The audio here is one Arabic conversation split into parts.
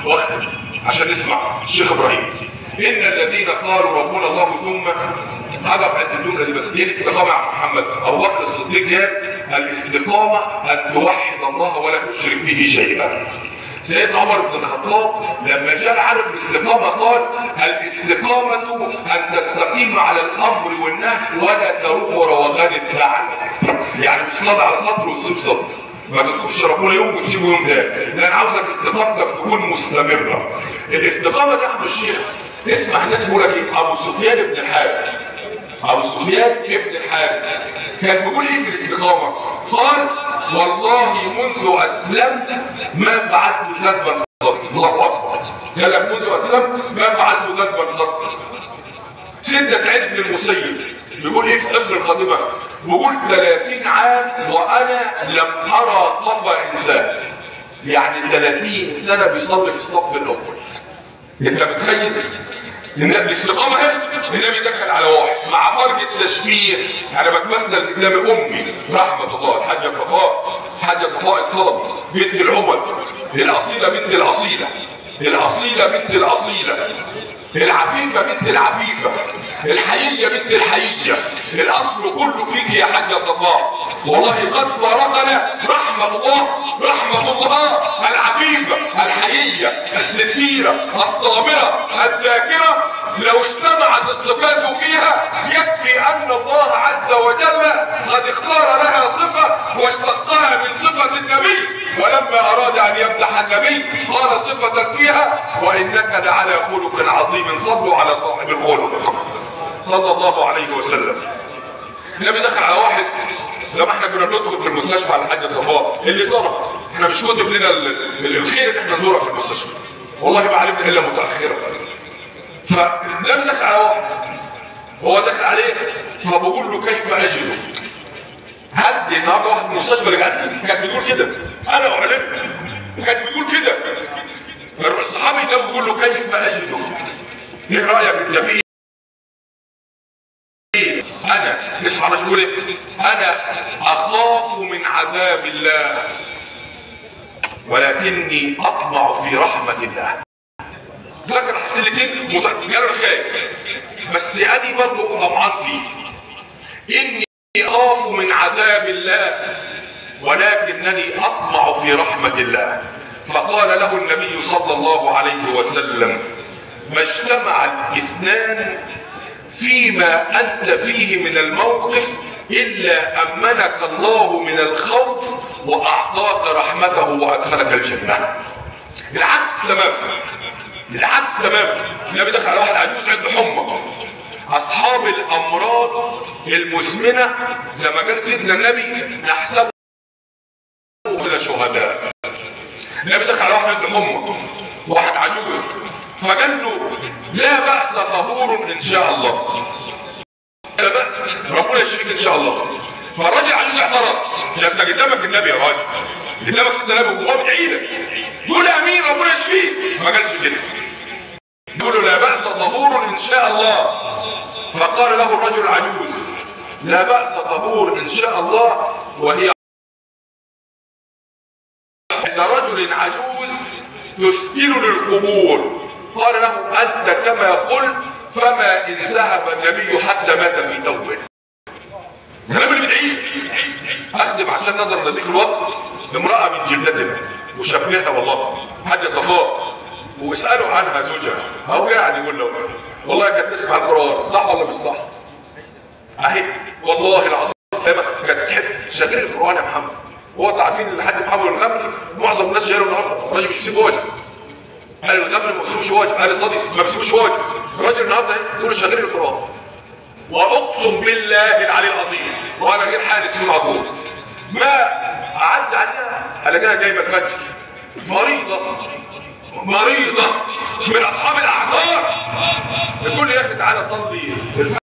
واختم عشان نسمع الشيخ ابراهيم. ان الذين قالوا ربنا الله ثم هقف عند الجمله دي بس. ايه الاستقامه يا محمد؟ ابو بكر الصديق قال الاستقامه ان توحد الله ولا تشرك به شيئا. سيدنا عمر بن الخطاب لما جاء عرف الاستقامه قال الاستقامه ان تستقيم على الامر والنهي ولا تروح روغان الثعلب. يعني مش صاد على سطر وتسيب سطر، ما تذكرش ربنا يوم وتسيبه يوم تاني، لان عاوزك استقامتك تكون مستمره. الاستقامه دي يا احمد الشيخ اسمع الناس بيقول لك ايه؟ ابو سفيان بن الحارث. ابو سفيان ابن الحارث كان بيقول ايه في الاستقامه؟ قال والله منذ اسلمت ما فعلت ذنبا قط. الله اكبر. قال لك منذ اسلمت ما فعلت ذنبا قط. سيدنا سعيد بن المسيب بيقول ايه في حسن الخاتمه؟ بيقول 30 عام وانا لم ارى قفا انسان. يعني 30 سنه بيصلي في الصف الاول. انت متخيل؟ الاستقامه هنا النبي دخل على واحد مع فرق التشبيه. انا بتمثل قدام امي رحمه الله الحاجه صفاء، حاجه صفاء الصلب بنت العمد، الاصيله بنت الاصيله، الاصيله بنت الاصيله، العفيفه بنت العفيفه، الحييه بنت الحييه. الاصل كله فيك يا حاجه صفاء. والله قد فارقنا رحمه الله، رحمه الله العفيفه الحييه الستيره الصابره الذاكره. لو اجتمعت الصفات فيها يكفي ان الله عز وجل قد اختار لها صفه واشتقها من صفه النبي، ولما اراد ان يمدح النبي قال صفه فيها وانك لعلى خلق عظيم. صلوا على صاحب الخلق صلى الله عليه وسلم. النبي دخل على واحد زي ما احنا كنا بندخل في المستشفى على الحاجه صفاء اللي زارها. احنا مش كتب لنا الخير ان احنا نزورها في المستشفى، والله ما علمنا الا متاخرا. فالنبي دخل على واحد هو دخل عليه فبقول له كيف اجده؟ هات لي النهارده واحد من المستشفى اللي كان بيقول كده، انا اعلمت كان بيقول كده. الصحابي ده بيقول له كيف اجده؟ ايه رايك انت فيه؟ انا اسمع رجل ايه؟ انا اخاف من عذاب الله ولكني اطمع في رحمه الله. فاكر الاثنين قالوا خايف بس انا برضه طمعان فيه. اني اخاف من عذاب الله ولكنني اطمع في رحمه الله. فقال له النبي صلى الله عليه وسلم ما اجتمع الاثنان فيما أنت فيه من الموقف إلا أمنك الله من الخوف وأعطاك رحمته وأدخلك الجنة. العكس تماما، العكس تماما. النبي دخل على واحد عجوز عنده حمى. أصحاب الأمراض المزمنة زي ما قال سيدنا النبي نحسبه من الشهداء. النبي دخل على واحد عنده حمى، واحد عجوز، فقال له لا بأس طهور إن شاء الله. لا بأس ربنا يشفيك إن شاء الله. فالراجل عجوز اعترض. ده أنت قدامك النبي يا راجل، قدامك سيدنا النبي وهو بيدعي لك، يقول آمين ربنا يشفيك. ما قالش كده، يقول له لا بأس طهور إن شاء الله. فقال له الرجل العجوز لا بأس طهور إن شاء الله وهي عند رجل عجوز تسكن للقبور. قال له أنت كما قلت فما إن ذهب النبي حتى مات في توبه. الكلام اللي بتعيد أخدم عشان نظر لديك الوقت امرأة من جلدتنا وشبهها والله حاجة صفاء واسألوا عنها زوجها أو قاعد يقول له والله كانت تسمع القرآن صح ولا مش صح؟ أهي والله العظيم كانت تحب شغل القرآن يا محمد. هو عارفين الحاج محمد الغمري معظم الناس شايلوا النهارده الراجل مش بيسيب وجه. قال الغمري ما بيسيبش وجه، قال صديق ما بيسيبش وجه. الراجل النهارده يقول شغل القرآن. واقسم بالله العلي العظيم وانا غير حارس في المعصوم ما قعدت عليها الاقيها جايبه الفجر مريضه من اصحاب الاعذار. تقول لي يا اخي تعالى صلي الفجر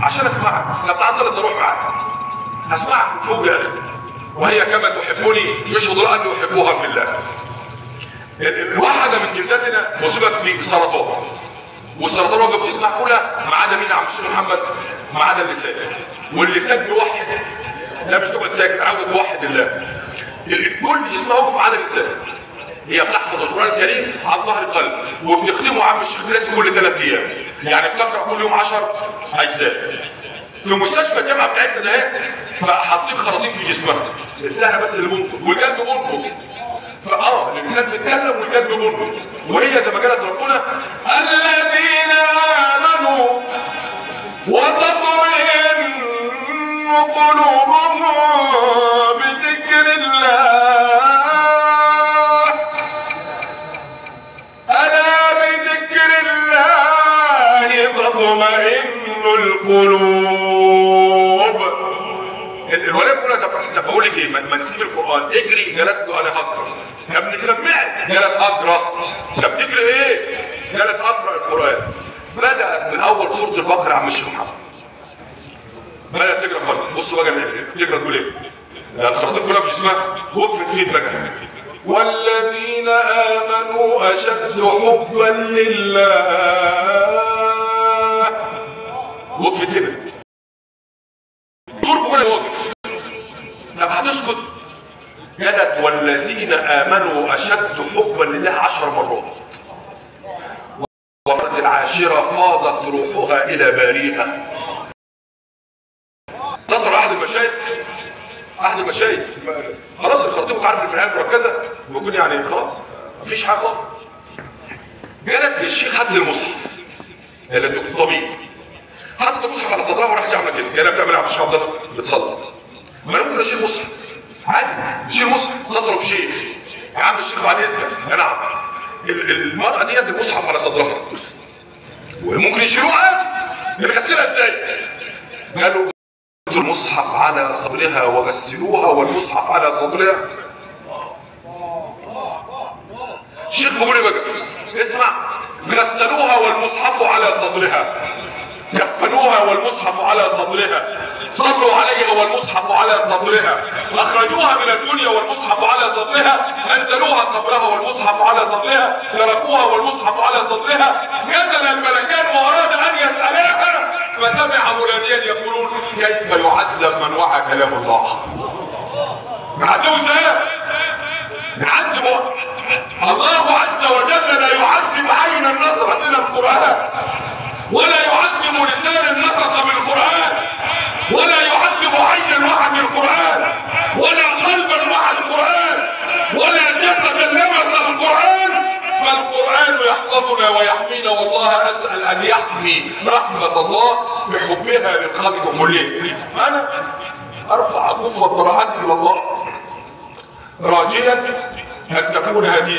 عشان اسمعك. لو تعالى صلي تروح معاك هسمعك في الفوق يا اخي. وهي كما تحبني يشهد الله ان يحبوها في الله. واحده من جلدتنا اصيبت بسرطان والسرطان وقف تسمع كلها ما عدا مين يا عم الشيخ محمد؟ ما عدا اللسان. واللسان بيوحد. لا مش تقعد ساكت، عاوز توحد الله. الكل جسمها وقف ما عدا اللسان. هي بتحفظ القران الكريم عن ظهر قلب، وبتختمه عم الشيخ ناسي كل 3 ايام، يعني بتقرا كل يوم 10 اجزاء. في مستشفى الجامعه بتاعتنا ده فحاطين خراطيم في جسمها، لسانها بس اللي منطق والقلب منطق، اللسان بيتكلم والقلب منطق، وهي زي ما قالت ربنا الذين امنوا وتطمئن قلوبهم بذكر الله، ألا بذكر الله تطمئن القلوب. الولاد بيقول طب بقول لك ايه، ما نسيب القران اجري، قالت له انا هقرا. طب نسمعك، قالت اقرا. طب تجري ايه؟ قالت اقرا القران. بدات من اول سوره البقره يا عم الشيخ محمد، بدات تقرا خالص. بصوا بقى تقرا تقول ايه؟ الخراطيم كلها في جسمها وقفت فين بقى؟ والذين امنوا اشد حبا لله. وقفت هنا دور كده واقف. طب هتسكت؟ قالت والذين امنوا اشد حبا لله 10 مرات. وفرت العاشره فاضت روحها الى باريها. نظر احد المشايخ خلاص الخراطيم عارف الفئات مركزه ويكون يعني خلاص مفيش حاجه خالص. قالت للشيخ هات لي المصحف، قال له الطبيب حط المصحف على صدرها وراح عامله كده، قال لها بتعمل ايه يا عم الشيخ؟ بتصلي. ما انا ممكن اشيل المصحف عادي، نشيل المصحف نظره في شيء يا عم الشيخ بعد اذنك. نعم المرأة ديت المصحف على صدرها وممكن يشيلوه عادي، نغسلها ازاي؟ قالوا المصحف على صدرها وغسلوها والمصحف على صدرها. الشيخ بيقول ايه بقى؟ اسمع، غسلوها والمصحف على صدرها، كفنوها والمصحف على صدرها، صلوا عليها والمصحف على صدرها، اخرجوها من الدنيا والمصحف على صدرها، انزلوها قبرها والمصحف على صدرها، تركوها والمصحف على صدرها، نزل الملكان واراد ان يسالها فسمع مناديا يقولون كيف يعذب من وعى كلام الله. نعذبه ازاي؟ نعذبه. الله عز وجل لا يعذب عينا نظرت الى القران، ولا يعذب لسان نطق بالقران، ولا يعذب عينا وعى بالقران، ولا قلبا وعى القران، ولا جسدا لمس القران. فالقران يحفظنا ويحمينا، والله اسال ان يحمي رحمه الله بحبها للخلق كلهم. انا ارفع كف الضراعات الى الله راجيا ان تكون هذه